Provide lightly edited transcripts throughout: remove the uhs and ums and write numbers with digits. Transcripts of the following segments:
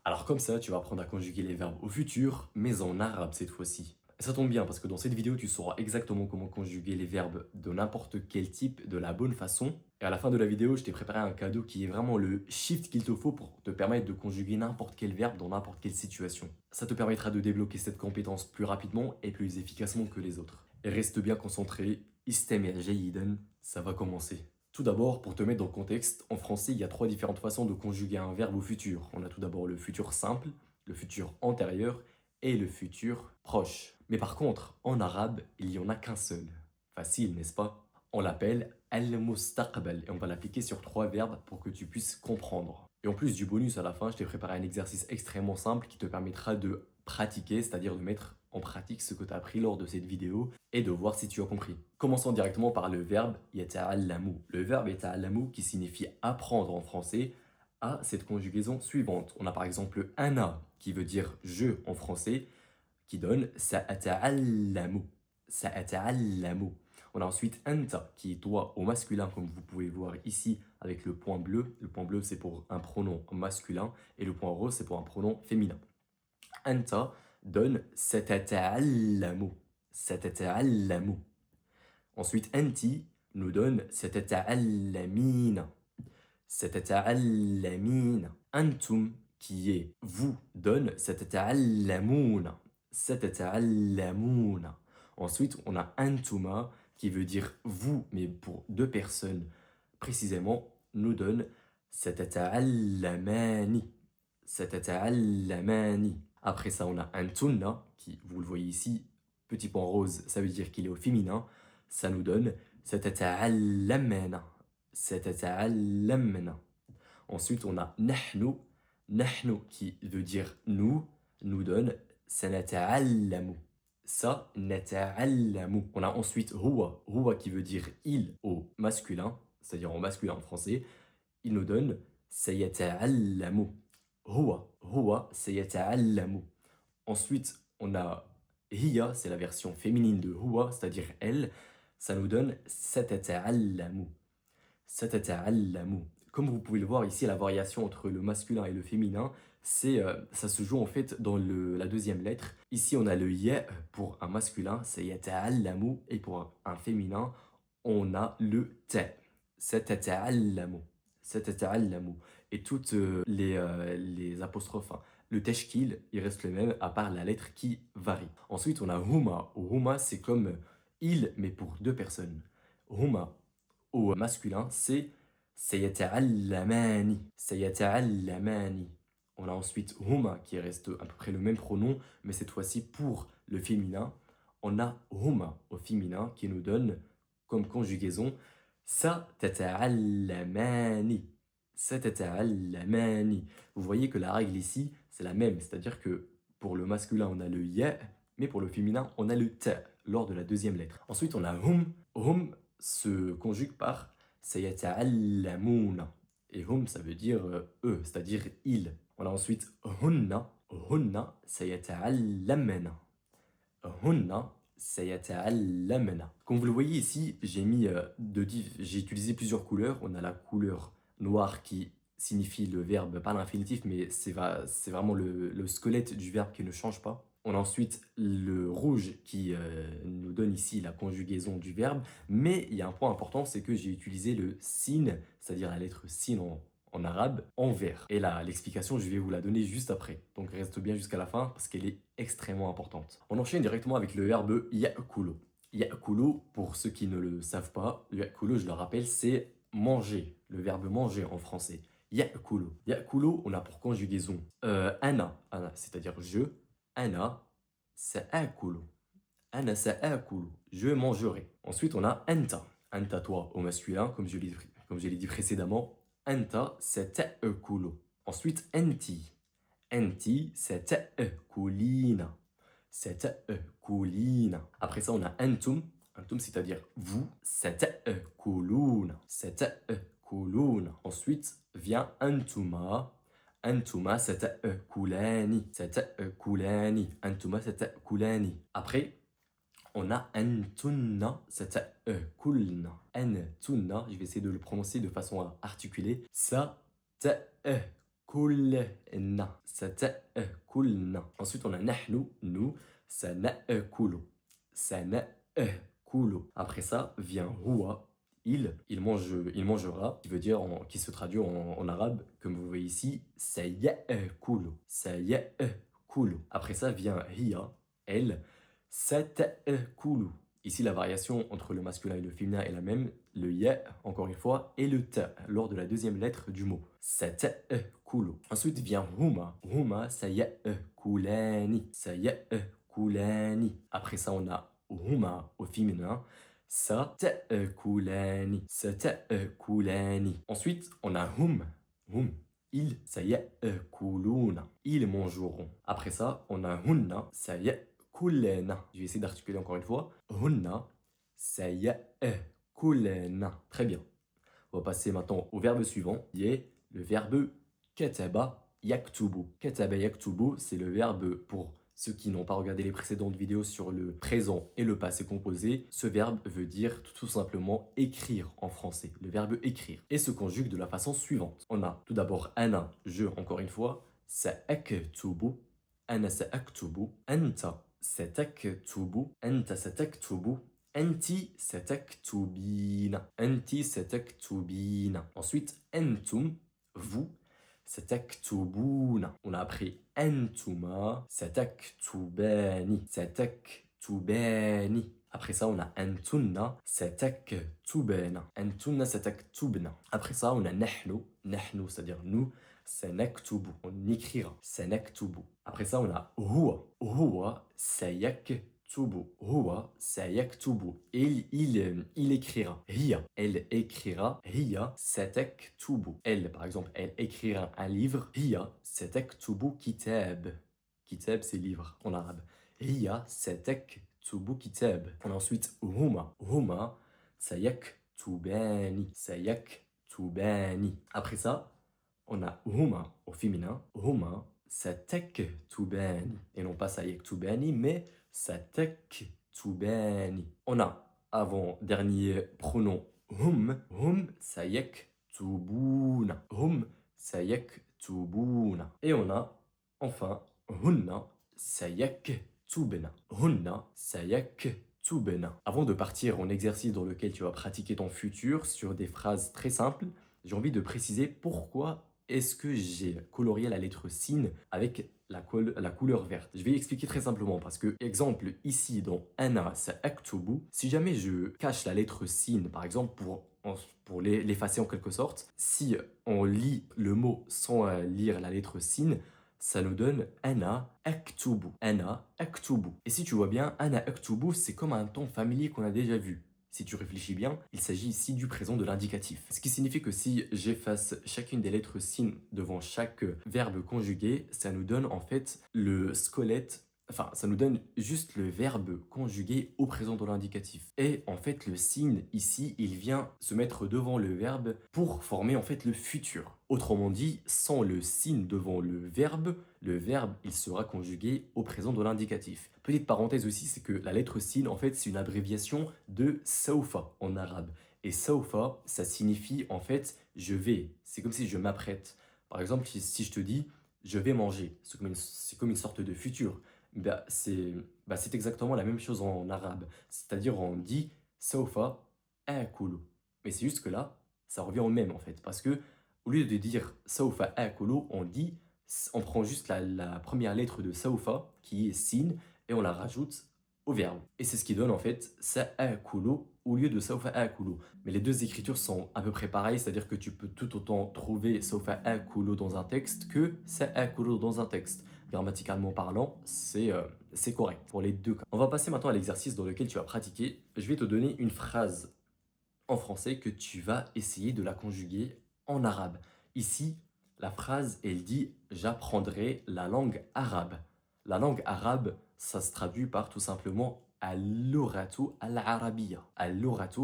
Alors comme ça, tu vas apprendre à conjuguer les verbes au futur, mais en arabe cette fois-ci. Et ça tombe bien parce que dans cette vidéo, tu sauras exactement comment conjuguer les verbes de n'importe quel type de la bonne façon. Et à la fin de la vidéo, je t'ai préparé un cadeau qui est vraiment le shift qu'il te faut pour te permettre de conjuguer n'importe quel verbe dans n'importe quelle situation. Ça te permettra de débloquer cette compétence plus rapidement et plus efficacement que les autres. Et reste bien concentré, istami' jayidan, ça va commencer. Tout d'abord, pour te mettre dans le contexte, en français, il y a trois différentes façons de conjuguer un verbe au futur. On a tout d'abord le futur simple, le futur antérieur et le futur proche. Mais par contre, en arabe, il n'y en a qu'un seul. Facile, n'est-ce pas? On l'appelle al-mustaqbal et on va l'appliquer sur trois verbes pour que tu puisses comprendre. Et en plus du bonus à la fin, je t'ai préparé un exercice extrêmement simple qui te permettra de pratiquer, c'est-à-dire de mettre en pratique ce que tu as appris lors de cette vidéo et de voir si tu as compris. Commençons directement par le verbe yata'allamu. Le verbe yata'allamu qui signifie apprendre en français a cette conjugaison suivante. On a par exemple ana qui veut dire je en français qui donne sa'ata'allamu. Sa'ata'allamu. On a ensuite anta qui est toi au masculin comme vous pouvez voir ici avec le point bleu. Le point bleu c'est pour un pronom masculin et le point rose c'est pour un pronom féminin. Anta donne satata'allamu. Satata'allamu. Ensuite, anti nous donne satata'allamina. Satata'allamina. Antum, qui est vous, donne satata'allamuna. Satata'allamuna. Ensuite, on a antuma, qui veut dire vous, mais pour deux personnes précisément, nous donne satata'allamani. Satata'allamani. Après ça, on a antunna, qui, vous le voyez ici, petit point rose, ça veut dire qu'il est au féminin. Ça nous donne satata'allamna. Satata'allamna. Ensuite, on a nahnu. Nahnu, qui veut dire nous, nous donne sanata'allamu. Ça, nata'allamu. On a ensuite huwa. Huwa qui veut dire il au masculin, c'est-à-dire en masculin en français. Il nous donne sayata'allamu. Huwa. Huwa sayata'allamu. Ensuite, on a hiya, c'est la version féminine de huwa, c'est-à-dire elle. Ça nous donne satata'allamu. Satata'allamu. Comme vous pouvez le voir ici, la variation entre le masculin et le féminin, ça se joue en fait dans la deuxième lettre. Ici, on a le ya pour un masculin, c'est yata'allamu, et pour un féminin, on a le ta. Satata'allamu. Satata'allamu. Et toutes les apostrophes, hein. Le teshkil, il reste le même, à part la lettre qui varie. Ensuite, on a huma. Huma, c'est comme il, mais pour deux personnes. Huma, au masculin, c'est sayata'allamani. Sayata'allamani. On a ensuite huma qui reste à peu près le même pronom, mais cette fois-ci pour le féminin. On a huma au féminin qui nous donne comme conjugaison sa tata'allamani. Sa tata'allamani. Vous voyez que la règle ici, c'est la même, c'est-à-dire que pour le masculin, on a le ya, mais pour le féminin, on a le ta lors de la deuxième lettre. Ensuite, on a hum. Hum se conjugue par sayata'allamuna. Et hum, ça veut dire eux, c'est-à-dire ils. On a ensuite hunna. Hunna sayata'allamna. Hunna sayata'allamna. Comme vous le voyez ici, j'ai utilisé plusieurs couleurs. On a la couleur noire qui signifie le verbe, pas l'infinitif, mais c'est vraiment le squelette du verbe qui ne change pas. On a ensuite le rouge qui nous donne ici la conjugaison du verbe, mais il y a un point important, c'est que j'ai utilisé le sin, c'est-à-dire la lettre sin en arabe, en vert. Et là, l'explication, je vais vous la donner juste après. Donc reste bien jusqu'à la fin parce qu'elle est extrêmement importante. On enchaîne directement avec le verbe ya'kulu. Ya'kulu, pour ceux qui ne le savent pas, ya'kulu, je le rappelle, c'est manger, le verbe manger en français. Ya'kulu. Ya'kulu, on a pour conjugaison ana, c'est-à-dire je. Ana sa'akulu. Ana sa'akulu. Je mangerai. Ensuite, on a anta. Anta, toi, au masculin, comme je l'ai dit précédemment. Anta sata'kulu. Ensuite, anti. Anti sata'kulina. Sata'kulina. Après ça, on a antum. Antum, c'est-à-dire vous. Sata'kuluna. Sata'kuluna. Ensuite, vient antuma. Antuma sata'kulani. Sata'kulani. Antuma sata'kulani. Après, on a antunna sata'kulna. Antunna, je vais essayer de le prononcer de façon à articuler. Sata'kulna. سَتَأْكُلْنَا سَتَأْكُلْنَا. Ensuite, on a نحن, nous, سَنَأْكُلُ سَنَأْكُلُ. Après ça, vient huwa, il mangera, qui veut dire, qui se traduit en arabe, comme vous voyez ici, سَيَأْكُلُ سَيَأْكُلُ. Après ça, vient hiya, elle, سَتَأْكُلُ. Ici, la variation entre le masculin et le féminin est la même. Le ya, encore une fois, et le ta, lors de la deuxième lettre du mot. سَتَأْكُلُ. Ensuite vient huma. Huma, سَيَأْكُلَانِ سَيَأْكُلَانِ. Après ça, on a huma au féminin. سَتَأْكُلَانِ سَتَأْكُلَانِ. Ensuite, on a hum. Ils, سَيَأْكُلُونَ. Ils mangeront. Après ça, on a hunna, سَيَأْكُلْنَ. Je vais essayer d'articuler encore une fois. Hunna, سَيَأْكُلْنَ. Très bien. On va passer maintenant au verbe suivant, qui est le verbe kataba yaktubu. Kataba yaktubu, c'est le verbe, pour ceux qui n'ont pas regardé les précédentes vidéos sur le présent et le passé composé, ce verbe veut dire tout simplement écrire en français, le verbe écrire, et se conjugue de la façon suivante. On a tout d'abord ana, je, encore une fois, sa'aktubu, ana sa'aktubu, anta sataktubu, anta sataktubu, Anti sataktubina. Anti sataktubina. Ensuite, entum, vous, sataktubuna. On a appris entuma, sataktubani. Sataktubani. Après ça, on a antunna, sataktubna. Antunna, sataktubna. Après ça, on a nahnu. Nahnu, c'est-à-dire nous. Sanaktubu. On écrira. Sanaktubu. Après ça, on a huwa. Huwa, sayaktubu. Huwa sayaktubu. Il écrira. Hiya, elle écrira. Hiya sataktubu. Elle, par exemple, elle écrira un livre. Hiya sataktubu kitab. Kitab, c'est livre en arabe. Hiya sataktubu kitab. On a ensuite huma. Huma sayaktubani. Sayaktubani. Après ça, on a huma au féminin. Huma sataktubani. Et non pas sayaktubani, mais sataktubani. On a avant-dernier pronom hum. Hum sayaktubuna. Hum sayaktubuna. Et on a enfin hunna sayaktubna. Hunna sayaktubna. Avant de partir en exercice dans lequel tu vas pratiquer ton futur sur des phrases très simples, j'ai envie de préciser pourquoi est-ce que j'ai colorié la lettre sin avec la couleur verte. Je vais expliquer très simplement parce que, exemple, ici dans ana sa'aktubu, si jamais je cache la lettre sin, par exemple, pour l'effacer en quelque sorte, si on lit le mot sans lire la lettre sin, ça nous donne ana aktubu. Ana aktubu. Et si tu vois bien, ana aktubu, c'est comme un ton familier qu'on a déjà vu. Si tu réfléchis bien, il s'agit ici du présent de l'indicatif. Ce qui signifie que si j'efface chacune des lettres sin devant chaque verbe conjugué, ça nous donne en fait le squelette, enfin ça nous donne juste le verbe conjugué au présent de l'indicatif. Et en fait le sin ici, il vient se mettre devant le verbe pour former en fait le futur. Autrement dit, sans le sin devant le verbe il sera conjugué au présent de l'indicatif. Petite parenthèse aussi, c'est que la lettre sin, en fait, c'est une abréviation de sawfa en arabe. Et sawfa, ça signifie en fait je vais. C'est comme si je m'apprête. Par exemple, si je te dis je vais manger, c'est comme une sorte de futur. C'est exactement la même chose en arabe. C'est-à-dire on dit sawfa akulu. Mais c'est juste que là, ça revient au même en fait. Parce que au lieu de dire sawfa akulu, on prend juste la première lettre de sawfa, qui est sin, et on la rajoute au verbe. Et c'est ce qui donne en fait sa'akulu au lieu de sawfa akulu. Mais les deux écritures sont à peu près pareilles, c'est-à-dire que tu peux tout autant trouver sawfa akulu dans un texte que sa'akulu dans un texte. Grammaticalement parlant, c'est correct pour les deux cas. On va passer maintenant à l'exercice dans lequel tu vas pratiquer. Je vais te donner une phrase en français que tu vas essayer de la conjuguer en arabe. Ici, la phrase, elle dit « J'apprendrai la langue arabe ». La langue arabe, ça se traduit par tout simplement « Al-luratu al-arabiya ». Al-luratu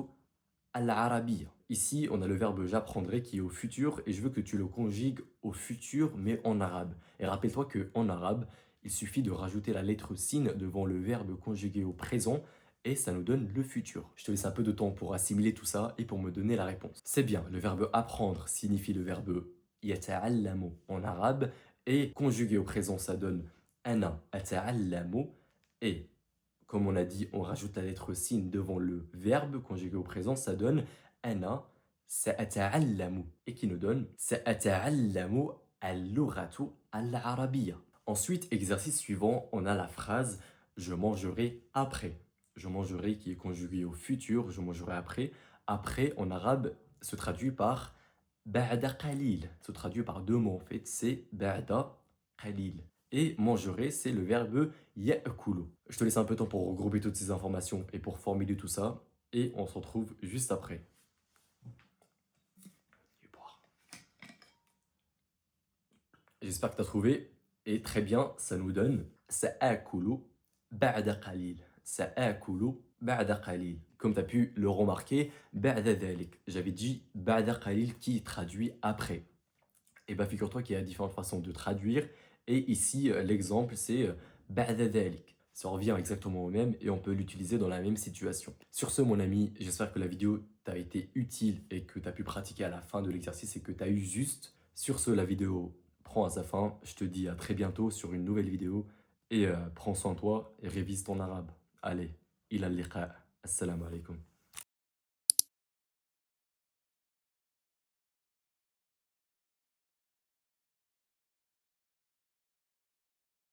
al-arabiya. Ici, on a le verbe « j'apprendrai » qui est au futur et je veux que tu le conjugues au futur mais en arabe. Et rappelle-toi qu'en arabe, il suffit de rajouter la lettre sin devant le verbe conjugué au présent et ça nous donne le futur. Je te laisse un peu de temps pour assimiler tout ça et pour me donner la réponse. C'est bien, le verbe apprendre signifie le verbe يتعلم en arabe. Et conjugué au présent, ça donne أنا أتعلم. Et comme on a dit, on rajoute la lettre sin devant le verbe conjugué au présent, ça donne أنا سأتعلم. Et qui nous donne سأتعلم اللغة العربية. Ensuite, exercice suivant, on a la phrase je mangerai après. Je mangerai qui est conjugué au futur, je mangerai après. Après, en arabe, se traduit par ba'da qalil. Se traduit par deux mots en fait, c'est ba'da qalil. Et mangerai, c'est le verbe ya'kulu. Je te laisse un peu de temps pour regrouper toutes ces informations et pour formuler tout ça. Et on se retrouve juste après. Je vais boire. J'espère que tu as trouvé. Et très bien, ça nous donne sa'akulu ba'da qalil. Sa'akulu ba'da qalil. Comme tu as pu le remarquer, ba'da dhalik. J'avais dit ba'da qalil qui traduit après. Et bien, figure-toi qu'il y a différentes façons de traduire. Et ici, l'exemple, c'est ba'da dhalik. Ça revient exactement au même et on peut l'utiliser dans la même situation. Sur ce, mon ami, j'espère que la vidéo t'a été utile et que tu as pu pratiquer à la fin de l'exercice et que tu as eu juste. Sur ce, la vidéo prend à sa fin. Je te dis à très bientôt sur une nouvelle vidéo. Et prends soin de toi et révise ton arabe. Allez, ila al-liqa. Assalamu alaikum.